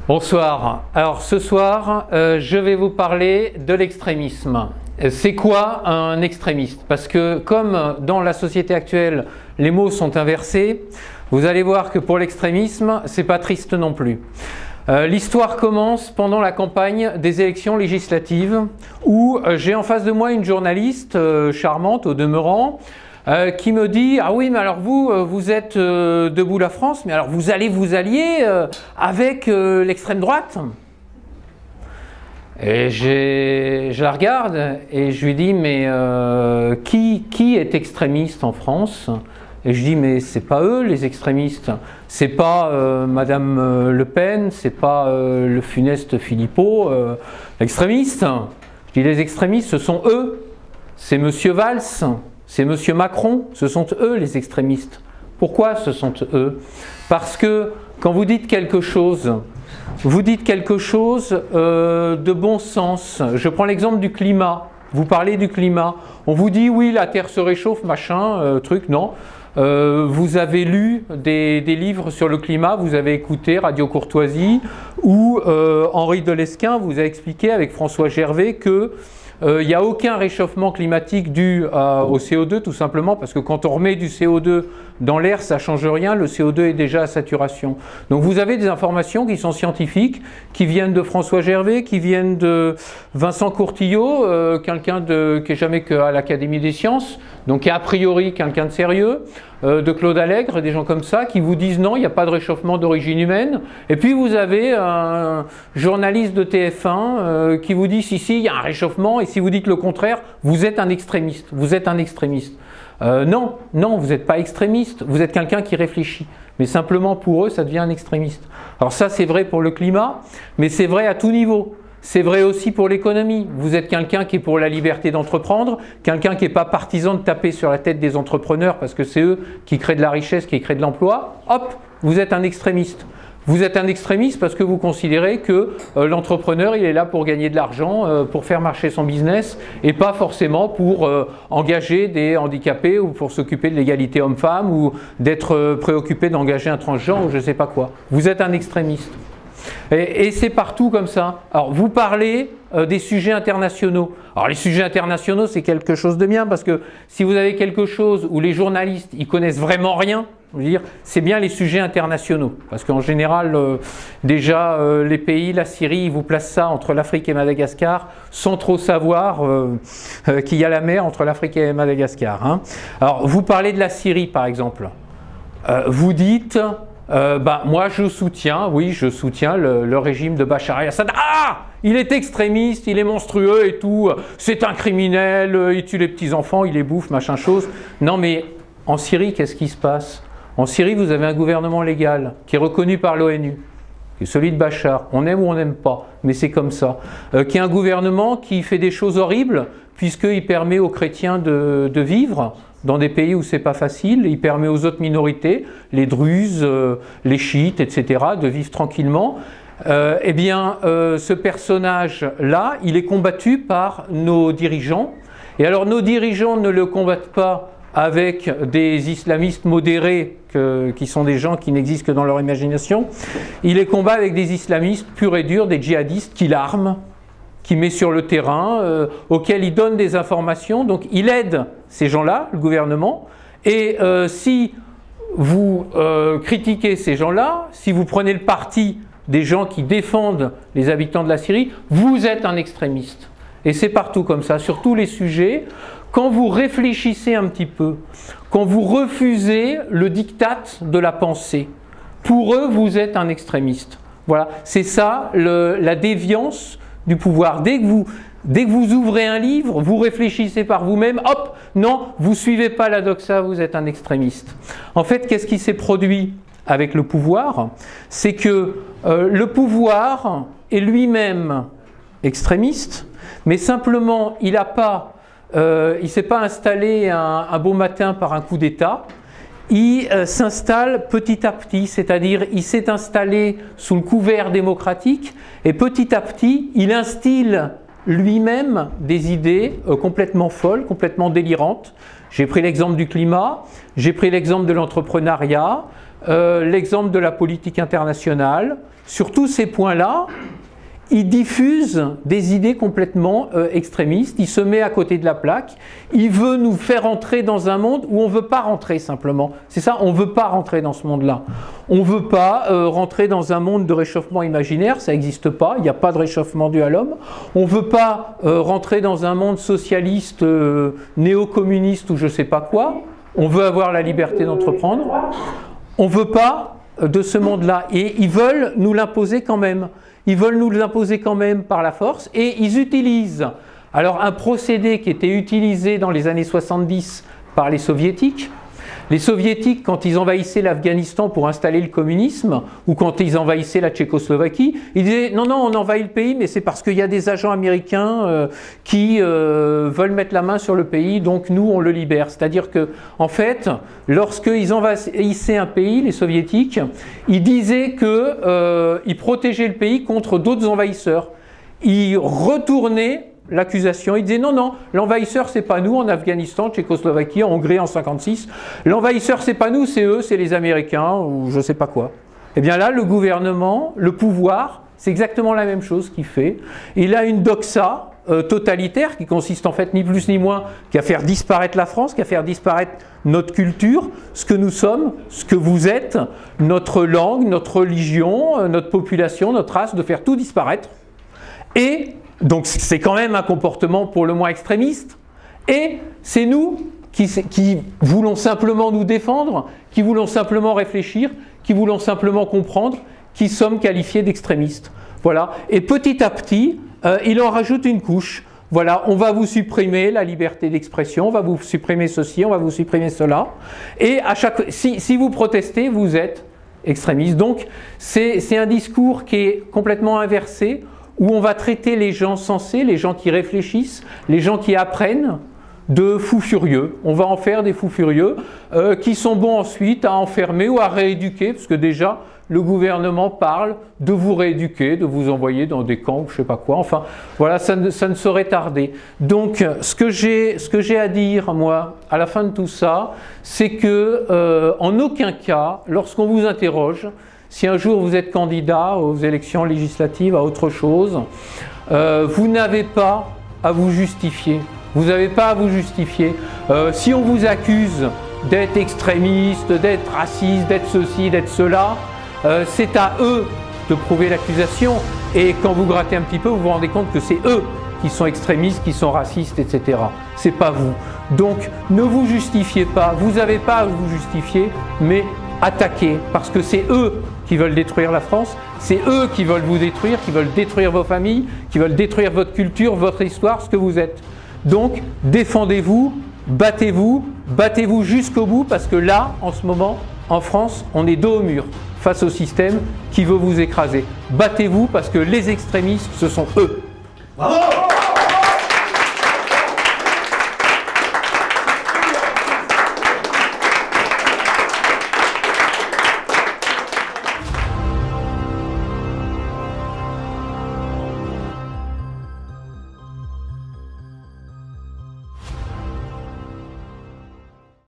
Bonsoir. Alors ce soir, je vais vous parler de l'extrémisme. C'est quoi un extrémiste? Parce que comme dans la société actuelle, les mots sont inversés, vous allez voir que pour l'extrémisme, c'est pas triste non plus. L'histoire commence pendant la campagne des élections législatives où j'ai en face de moi une journaliste charmante au demeurant qui me dit « Ah oui, mais alors vous êtes Debout la France, mais alors vous allez vous allier avec l'extrême droite ?» Et je la regarde et je lui dis « Mais qui est extrémiste en France ?» Et je dis « Mais c'est pas eux les extrémistes, c'est pas Madame Le Pen, c'est pas le funeste Philippot, l'extrémiste. » Je dis « Les extrémistes, ce sont eux, c'est Monsieur Valls. C'est Monsieur Macron, ce sont eux les extrémistes. Pourquoi ce sont eux? Parce que quand vous dites quelque chose, vous dites quelque chose de bon sens. Je prends l'exemple du climat. Vous parlez du climat. On vous dit oui, la Terre se réchauffe, machin, truc, non. Vous avez lu des livres sur le climat, vous avez écouté Radio Courtoisie, où Henri Delesquin vous a expliqué avec François Gervais que il n'y a aucun réchauffement climatique dû au CO2, tout simplement parce que quand on remet du CO2 dans l'air, ça ne change rien, le CO2 est déjà à saturation. Donc vous avez des informations qui sont scientifiques, qui viennent de François Gervais, qui viennent de Vincent Courtillot, quelqu'un qui n'est jamais qu'à l'Académie des sciences, donc qui est a priori quelqu'un de sérieux, de Claude Allègre, des gens comme ça, qui vous disent non, il n'y a pas de réchauffement d'origine humaine. Et puis vous avez un journaliste de TF1 qui vous dit si, il y a un réchauffement, et si vous dites le contraire, vous êtes un extrémiste. Vous êtes un extrémiste. Non, vous n'êtes pas extrémiste, vous êtes quelqu'un qui réfléchit. Mais simplement pour eux, ça devient un extrémiste. Alors ça, c'est vrai pour le climat, mais c'est vrai à tout niveau. C'est vrai aussi pour l'économie. Vous êtes quelqu'un qui est pour la liberté d'entreprendre, quelqu'un qui n'est pas partisan de taper sur la tête des entrepreneurs parce que c'est eux qui créent de la richesse, qui créent de l'emploi. Hop, vous êtes un extrémiste. Vous êtes un extrémiste parce que vous considérez que l'entrepreneur, il est là pour gagner de l'argent, pour faire marcher son business et pas forcément pour engager des handicapés ou pour s'occuper de l'égalité homme-femme ou d'être préoccupé d'engager un transgenre ou je ne sais pas quoi. Vous êtes un extrémiste. Et c'est partout comme ça. Alors vous parlez des sujets internationaux. Alors les sujets internationaux, c'est quelque chose de bien parce que si vous avez quelque chose où les journalistes ils connaissent vraiment rien, je veux dire, c'est bien les sujets internationaux. Parce qu'en général, déjà les pays, la Syrie, ils vous placent ça entre l'Afrique et Madagascar sans trop savoir qu'il y a la mer entre l'Afrique et Madagascar. Hein. Alors vous parlez de la Syrie par exemple. Vous dites... moi je soutiens le régime de Bachar el-Assad. Ah, il est extrémiste, il est monstrueux et tout, c'est un criminel, il tue les petits-enfants, il les bouffe, machin chose. Non mais en Syrie, qu'est-ce qui se passe? En Syrie, vous avez un gouvernement légal qui est reconnu par l'ONU, qui est celui de Bachar, on aime ou on n'aime pas, mais c'est comme ça, qui est un gouvernement qui fait des choses horribles puisqu'il permet aux chrétiens de vivre dans des pays où c'est pas facile, il permet aux autres minorités, les druzes, les chiites, etc., de vivre tranquillement. Ce personnage-là, il est combattu par nos dirigeants. Et alors nos dirigeants ne le combattent pas avec des islamistes modérés, qui sont des gens qui n'existent que dans leur imagination. Il les combat avec des islamistes purs et durs, des djihadistes qui l'arment, qui met sur le terrain, auquel il donne des informations. Donc il aide ces gens-là, le gouvernement, et si vous critiquez ces gens-là, si vous prenez le parti des gens qui défendent les habitants de la Syrie, vous êtes un extrémiste. Et c'est partout comme ça, sur tous les sujets. Quand vous réfléchissez un petit peu, quand vous refusez le diktat de la pensée, pour eux, vous êtes un extrémiste. Voilà, c'est ça la déviance du pouvoir. Dès que vous ouvrez un livre, vous réfléchissez par vous-même, hop, non, vous ne suivez pas la doxa, vous êtes un extrémiste. En fait, qu'est-ce qui s'est produit avec le pouvoir? C'est que le pouvoir est lui-même extrémiste, mais simplement, il ne s'est pas installé un beau matin par un coup d'État. Il s'installe petit à petit, c'est-à-dire il s'est installé sous le couvert démocratique et petit à petit, il instille lui-même des idées complètement folles, complètement délirantes. J'ai pris l'exemple du climat, j'ai pris l'exemple de l'entrepreneuriat, l'exemple de la politique internationale. sur tous ces points-là, il diffuse des idées complètement extrémistes, il se met à côté de la plaque, il veut nous faire entrer dans un monde où on ne veut pas rentrer simplement. C'est ça, on ne veut pas rentrer dans ce monde-là. On ne veut pas rentrer dans un monde de réchauffement imaginaire, ça n'existe pas, il n'y a pas de réchauffement dû à l'homme. On ne veut pas rentrer dans un monde socialiste, néo-communiste ou je ne sais pas quoi. On veut avoir la liberté d'entreprendre. On ne veut pas de ce monde-là. Et ils veulent nous l'imposer quand même. Ils veulent nous l'imposer quand même par la force et ils utilisent alors un procédé qui était utilisé dans les années 70 par les soviétiques. Les soviétiques, quand ils envahissaient l'Afghanistan pour installer le communisme, ou quand ils envahissaient la Tchécoslovaquie, ils disaient non, non, on envahit le pays, mais c'est parce qu'il y a des agents américains qui veulent mettre la main sur le pays, donc nous, on le libère. C'est-à-dire que, en fait, lorsqu'ils envahissaient un pays, les soviétiques, ils disaient qu'ils protégeaient le pays contre d'autres envahisseurs. Ils retournaient l'accusation, il disait non, non, l'envahisseur c'est pas nous en Afghanistan, Tchécoslovaquie, en Hongrie en 56, l'envahisseur c'est pas nous, c'est eux, c'est les Américains ou je sais pas quoi. Et bien là, le gouvernement, le pouvoir, c'est exactement la même chose qu'il fait. Il a une doxa totalitaire qui consiste en fait ni plus ni moins qu'à faire disparaître la France, qu'à faire disparaître notre culture, ce que nous sommes, ce que vous êtes, notre langue, notre religion, notre population, notre race, de faire tout disparaître. Et donc c'est quand même un comportement pour le moins extrémiste, et c'est nous qui voulons simplement nous défendre, qui voulons simplement réfléchir, qui voulons simplement comprendre, qui sommes qualifiés d'extrémistes. Voilà. Et petit à petit, il en rajoute une couche. Voilà, on va vous supprimer la liberté d'expression, on va vous supprimer ceci, on va vous supprimer cela, et à si vous protestez, vous êtes extrémiste. Donc c'est un discours qui est complètement inversé, où on va traiter les gens sensés, les gens qui réfléchissent, les gens qui apprennent, de fous furieux. On va en faire des fous furieux qui sont bons ensuite à enfermer ou à rééduquer, parce que déjà, le gouvernement parle de vous rééduquer, de vous envoyer dans des camps ou je ne sais pas quoi. Enfin, voilà, ça ne saurait tarder. Donc, ce que j'ai à dire, moi, à la fin de tout ça, c'est que, en aucun cas, lorsqu'on vous interroge, si un jour vous êtes candidat aux élections législatives, à autre chose, vous n'avez pas à vous justifier. Vous n'avez pas à vous justifier. Si on vous accuse d'être extrémiste, d'être raciste, d'être ceci, d'être cela, c'est à eux de prouver l'accusation. Et quand vous grattez un petit peu, vous vous rendez compte que c'est eux qui sont extrémistes, qui sont racistes, etc. C'est pas vous. Donc ne vous justifiez pas. Vous n'avez pas à vous justifier, mais attaquer, parce que c'est eux qui veulent détruire la France, c'est eux qui veulent vous détruire, qui veulent détruire vos familles, qui veulent détruire votre culture, votre histoire, ce que vous êtes. Donc, défendez-vous, battez-vous jusqu'au bout, parce que là, en ce moment, en France, on est dos au mur face au système qui veut vous écraser. Battez-vous, parce que les extrémistes, ce sont eux. Bravo!